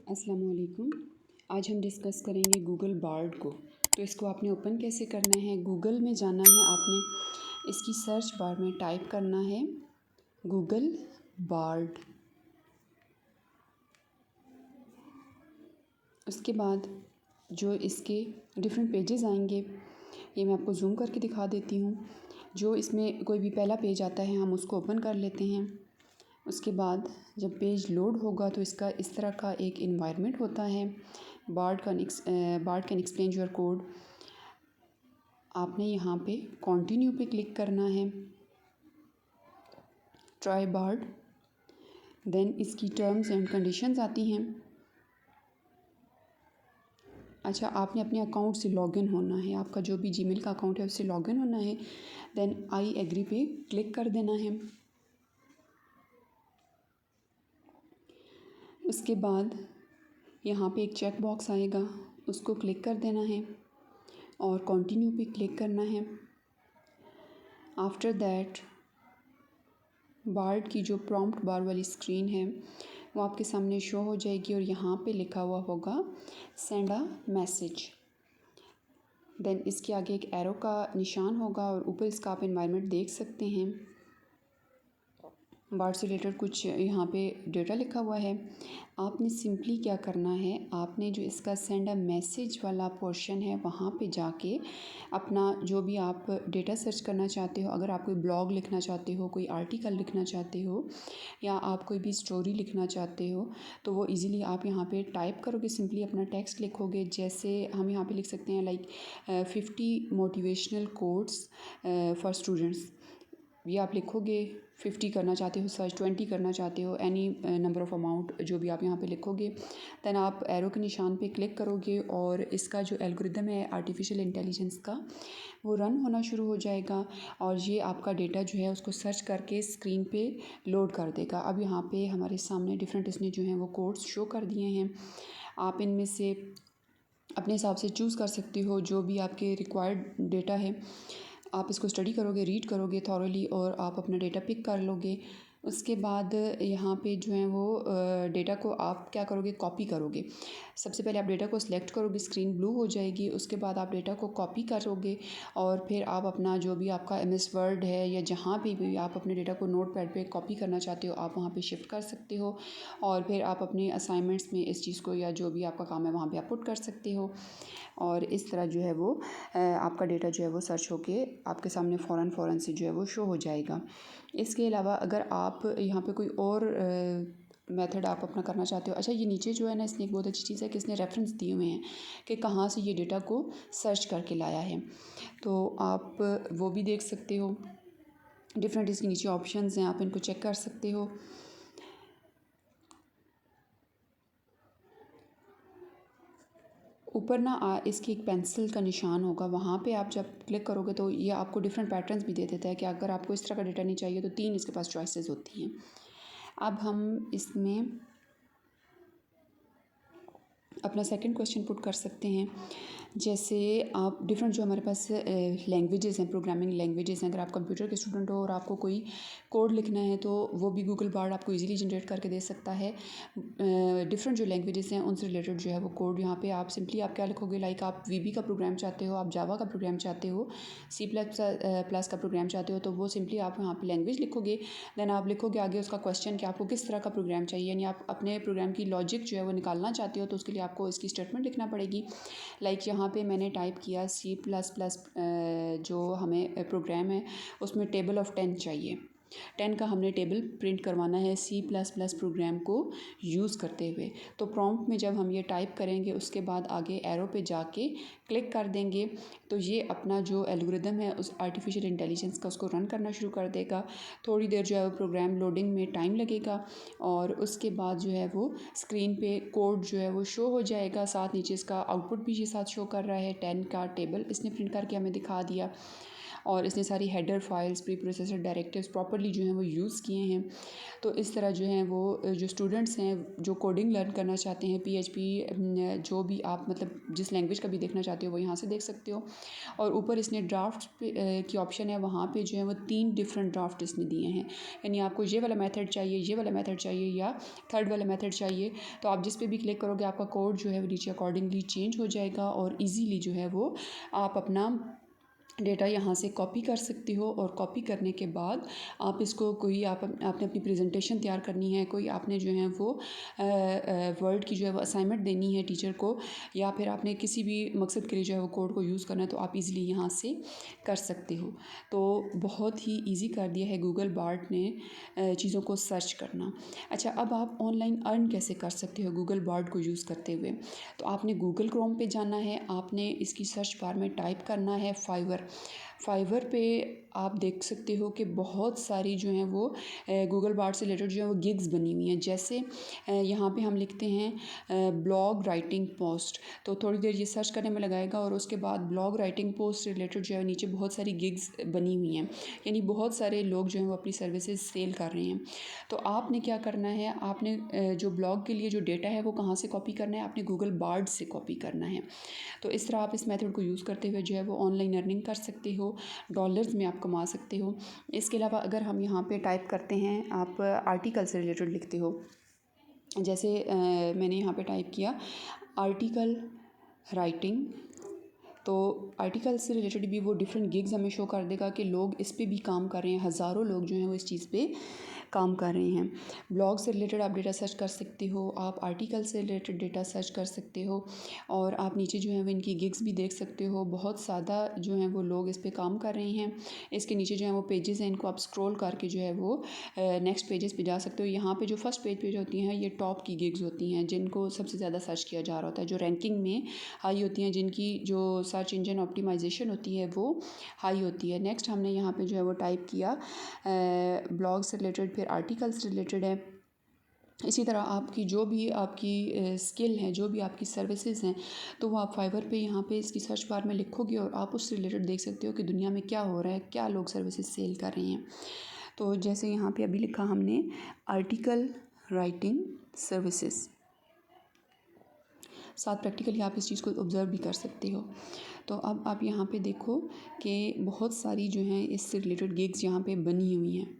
अस्सलाम वालेकुम। आज हम डिस्कस करेंगे गूगल बार्ड को। तो इसको आपने ओपन कैसे करना है, गूगल में जाना है आपने, इसकी सर्च बार में टाइप करना है गूगल बार्ड। उसके बाद जो इसके डिफरेंट पेजेस आएंगे, ये मैं आपको जूम करके दिखा देती हूँ। जो इसमें कोई भी पहला पेज आता है हम उसको ओपन कर लेते हैं। उसके बाद जब पेज लोड होगा तो इसका इस तरह का एक इन्वायरमेंट होता है। Bard can explain your code. आपने यहाँ पे कंटिन्यू पे क्लिक करना है। ट्राई बार्ड, देन इसकी टर्म्स एंड कंडीशंस आती हैं। अच्छा, आपने अपने अकाउंट से लॉगिन होना है, आपका जो भी जीमेल का अकाउंट है उससे लॉगिन होना है। देन आई एग्री पे क्लिक कर देना है। उसके बाद यहाँ पे एक चेक बॉक्स आएगा, उसको क्लिक कर देना है और कंटिन्यू पे क्लिक करना है। आफ्टर दैट बार्ड की जो प्रॉम्प्ट बार वाली स्क्रीन है वो आपके सामने शो हो जाएगी और यहाँ पे लिखा हुआ होगा सेंड अ मैसेज। देन इसके आगे एक एरो का निशान होगा और ऊपर इसका आप एनवायरनमेंट देख सकते हैं। बार्ड से रिलेटेड कुछ यहाँ पे डेटा लिखा हुआ है। आपने सिंपली क्या करना है, आपने जो इसका सेंड अ मैसेज वाला पोर्शन है वहाँ पे जाके अपना जो भी आप डेटा सर्च करना चाहते हो, अगर आप कोई ब्लॉग लिखना चाहते हो, कोई आर्टिकल लिखना चाहते हो या आप कोई भी स्टोरी लिखना चाहते हो तो वो इजीली आप यहाँ पे टाइप करोगे, सिंपली अपना टेक्स्ट लिखोगे। जैसे हम यहाँ पे लिख सकते हैं like 50 motivational quotes for students, ये आप लिखोगे। 50 करना चाहते हो सर्च, 20 करना चाहते हो, एनी नंबर ऑफ़ अमाउंट जो भी आप यहाँ पे लिखोगे। देन आप एरो के निशान पे क्लिक करोगे और इसका जो एल्गोरिदम है आर्टिफिशियल इंटेलिजेंस का वो रन होना शुरू हो जाएगा और ये आपका डेटा जो है उसको सर्च करके स्क्रीन पे लोड कर देगा। अब यहाँ पे हमारे सामने डिफरेंट इसने जो हैं वो कोड्स शो कर दिए हैं। आप इनमें से अपने हिसाब से चूज़ कर सकते हो जो भी आपके रिक्वायर्ड डेटा है। आप इसको स्टडी करोगे, रीड करोगे थॉरली और आप अपना डेटा पिक कर लोगे। उसके बाद यहाँ पे जो है वो डेटा को आप क्या करोगे, कॉपी करोगे। सबसे पहले आप डेटा को सिलेक्ट करोगे, स्क्रीन ब्लू हो जाएगी। उसके बाद आप डेटा को कॉपी करोगे और फिर आप अपना जो भी आपका MS वर्ड है या जहाँ भी आप अपने डेटा को नोट पैड पर कॉपी करना चाहते हो आप वहाँ पर शिफ्ट कर सकते हो और फिर आप अपने असाइनमेंट्स में इस चीज़ को या जो भी आपका काम है वहाँ पर आप पुट कर सकते हो और इस तरह जो है वो आपका डेटा जो है वो सर्च होके आपके सामने फ़ौरन से जो है वो शो हो जाएगा। इसके अलावा अगर आप यहाँ पे कोई और मेथड आप अपना करना चाहते हो, अच्छा ये नीचे जो है ना इसने एक बहुत अच्छी चीज़ है कि इसने रेफरेंस दिए हुए हैं कि कहाँ से ये डेटा को सर्च करके लाया है, तो आप वो भी देख सकते हो। डिफरेंट इसके नीचे ऑप्शंस हैं, आप इनको चेक कर सकते हो। ऊपर ना इसकी एक पेंसिल का निशान होगा, वहाँ पे आप जब क्लिक करोगे तो ये आपको डिफरेंट पैटर्न्स भी दे देता है कि अगर आपको इस तरह का डेटा नहीं चाहिए तो 3 इसके पास चॉइसेस होती हैं। अब हम इसमें अपना सेकंड क्वेश्चन पुट कर सकते हैं। जैसे आप डिफरेंट जो हमारे पास लैंग्वेजेस हैं, प्रोग्रामिंग लैंग्वेजेस हैं, अगर आप कंप्यूटर के स्टूडेंट हो और आपको कोई कोड लिखना है तो वो भी गूगल बार्ड आपको इजीली जनरेट करके दे सकता है। डिफरेंट जो लैंग्वेजेस हैं उनसे रिलेटेड जो है वो कोड यहाँ पे आप सिंपली आप क्या लिखोगे, लाइक आप VB का प्रोग्राम चाहते हो, आप जावा का प्रोग्राम चाहते हो, C++ का प्रोग्राम चाहते हो, तो वो सिंपली आप यहाँ पर लैंग्वेज लिखोगे। देन आप लिखोगे आगे उसका क्वेश्चन कि आपको किस तरह का प्रोग्राम चाहिए, यानी आप अपने प्रोग्राम की लॉजिक जो है वो निकालना चाहते हो तो उसके लिए आपको इसकी स्टेटमेंट लिखना पड़ेगी। लाइक यहाँ पे मैंने टाइप किया C++ जो हमें प्रोग्राम है उसमें टेबल ऑफ़ 10 चाहिए, 10 का हमने टेबल प्रिंट करवाना है C++ प्रोग्राम को यूज़ करते हुए। तो प्रॉम्प्ट में जब हम ये टाइप करेंगे उसके बाद आगे एरो पे जाके क्लिक कर देंगे तो ये अपना जो एल्गोरिदम है उस आर्टिफिशियल इंटेलिजेंस का उसको रन करना शुरू कर देगा। थोड़ी देर जो है वो प्रोग्राम लोडिंग में टाइम लगेगा और उसके बाद जो है वो स्क्रीन पे कोड जो है वो शो हो जाएगा। साथ नीचे इसका आउटपुट भी ये साथ शो कर रहा है, 10 का टेबल इसने प्रिंट करके हमें दिखा दिया। और इसने सारी header files, pre processor directives properly जो हैं वो यूज़ किए हैं। तो इस तरह जो हैं वो जो स्टूडेंट्स हैं जो कोडिंग लर्न करना चाहते हैं, PHP जो भी आप मतलब जिस लैंग्वेज का भी देखना चाहते हो वो यहाँ से देख सकते हो। और ऊपर इसने ड्राफ्ट की ऑप्शन है, वहाँ पे जो है वो 3 डिफरेंट ड्राफ्ट इसने दिए हैं। यानी आपको ये वाला मेथड चाहिए, ये वाला मेथड चाहिए या थर्ड वाला मेथड चाहिए, तो आप जिस पे भी क्लिक करोगे आपका कोड जो है वो नीचे अकॉर्डिंगली चेंज हो जाएगा और ईज़िली जो है वो आप अपना डेटा यहाँ से कॉपी कर सकते हो। और कॉपी करने के बाद आप इसको कोई आपने अपनी प्रेजेंटेशन तैयार करनी है, कोई आपने जो है वो वर्ड की जो है वो असाइनमेंट देनी है टीचर को, या फिर आपने किसी भी मकसद के लिए जो है वो कोड को यूज़ करना है, तो आप इजीली यहाँ से कर सकते हो। तो बहुत ही इजी कर दिया है गूगल बार्ड ने चीज़ों को सर्च करना। अच्छा, अब आप ऑनलाइन अर्न कैसे कर सकते हो गूगल बार्ड को यूज़ करते हुए? तो आपने गूगल क्रोम पे जाना है, आपने इसकी सर्च बार में टाइप करना है फाइवर पे आप देख सकते हो कि बहुत सारी जो हैं वो गूगल बार्ड से रिलेटेड जो है वो गिग्स बनी हुई हैं। जैसे यहाँ पे हम लिखते हैं ब्लॉग राइटिंग पोस्ट, तो थोड़ी देर ये सर्च करने में लगाएगा और उसके बाद ब्लॉग राइटिंग पोस्ट से रिलेटेड जो है नीचे बहुत सारी गिग्स बनी हुई हैं, यानी बहुत सारे लोग जो हैं वो अपनी सर्विसेज सेल कर रहे हैं। तो आपने क्या करना है, आपने जो ब्लॉग के लिए जो डेटा है वो कहाँ से कॉपी करना है, आपने गूगल बार्ड से कॉपी करना है। तो इस तरह आप इस मेथड को यूज़ करते हुए जो है वो ऑनलाइन अर्निंग कर सकते हो, डॉलर्स में आप कमा सकते हो। इसके अलावा अगर हम यहाँ पे टाइप करते हैं, आप आर्टिकल से रिलेटेड लिखते हो, जैसे मैंने यहाँ पे टाइप किया आर्टिकल राइटिंग, तो आर्टिकल से रिलेटेड भी वो डिफरेंट गिग्स हमें शो कर देगा कि लोग इस पे भी काम कर रहे हैं, हज़ारों लोग जो हैं वो इस चीज़ पे काम कर रहे हैं। ब्लॉग से रिलेटेड आप डेटा सर्च कर सकते हो, आप आर्टिकल से रिलेटेड डेटा सर्च कर सकते हो, और आप नीचे जो है वो इनकी गिग्स भी देख सकते हो। बहुत ज़्यादा जो हैं वो लोग इस पे काम कर रहे हैं। इसके नीचे जो है वो पेजेस हैं, इनको आप स्क्रॉल करके जो है वो नेक्स्ट पेजेस पे जा सकते हो। यहाँ पे जो फर्स्ट पेज होती हैं ये टॉप की गिग्स होती हैं जिनको सबसे ज़्यादा सर्च किया जा रहा होता है, जो रैंकिंग में हाई होती हैं, जिनकी जो सर्च इंजन ऑप्टिमाइजेशन होती है वो हाई होती है। नेक्स्ट हमने यहाँ पे जो है वो टाइप किया ब्लॉग से रिलेटेड, फिर आर्टिकल से रिलेटेड है। इसी तरह आपकी जो भी आपकी स्किल है, जो भी आपकी सर्विसेज हैं, तो वो आप फाइवर पे यहाँ पे इसकी सर्च बार में लिखोगे और आप उससे रिलेटेड देख सकते हो कि दुनिया में क्या हो रहा है, क्या लोग सर्विसेज सेल कर रहे हैं। तो जैसे यहाँ पे अभी लिखा हमने आर्टिकल राइटिंग सर्विसेज, साथ प्रैक्टिकली आप इस चीज़ को ऑब्ज़र्व भी कर सकते हो। तो अब आप यहाँ पे देखो कि बहुत सारी जो हैं इससे रिलेटेड गिग्स यहाँ पे बनी हुई हैं।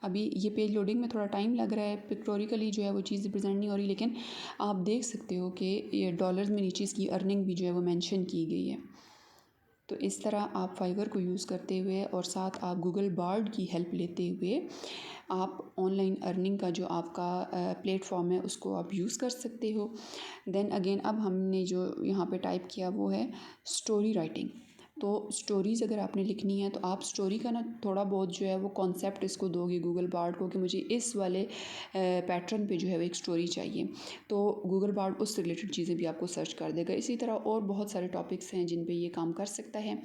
अभी ये पेज लोडिंग में थोड़ा टाइम लग रहा है, पिक्टोरिकली जो है वो चीज़ रिप्रेजेंट नहीं हो रही, लेकिन आप देख सकते हो कि ये डॉलर्स में नीचे इसकी अर्निंग भी जो है वो मेंशन की गई है। तो इस तरह आप फाइवर को यूज़ करते हुए और साथ आप गूगल बार्ड की हेल्प लेते हुए आप ऑनलाइन अर्निंग का जो आपका प्लेटफॉर्म है उसको आप यूज़ कर सकते हो। देन अगेन अब हमने जो यहाँ पे टाइप किया वो है स्टोरी राइटिंग। तो स्टोरीज़ अगर आपने लिखनी है तो आप स्टोरी का ना थोड़ा बहुत जो है वो कॉन्सेप्ट इसको दोगे गूगल बार्ड को कि मुझे इस वाले पैटर्न पे जो है वो एक स्टोरी चाहिए, तो गूगल बार्ड उससे रिलेटेड चीज़ें भी आपको सर्च कर देगा। इसी तरह और बहुत सारे टॉपिक्स हैं जिन पे ये काम कर सकता है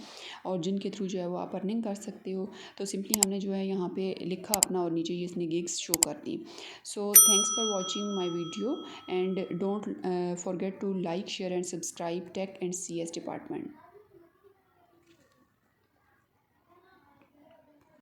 और जिनके थ्रू जो है वो आप अर्निंग कर सकते हो। तो सिंपली हमने जो है यहाँ पे लिखा अपना और नीचे ये इसने गिग्स शो कर दी। So thanks for watching my video and don't forget to like, share and subscribe tech and CS department.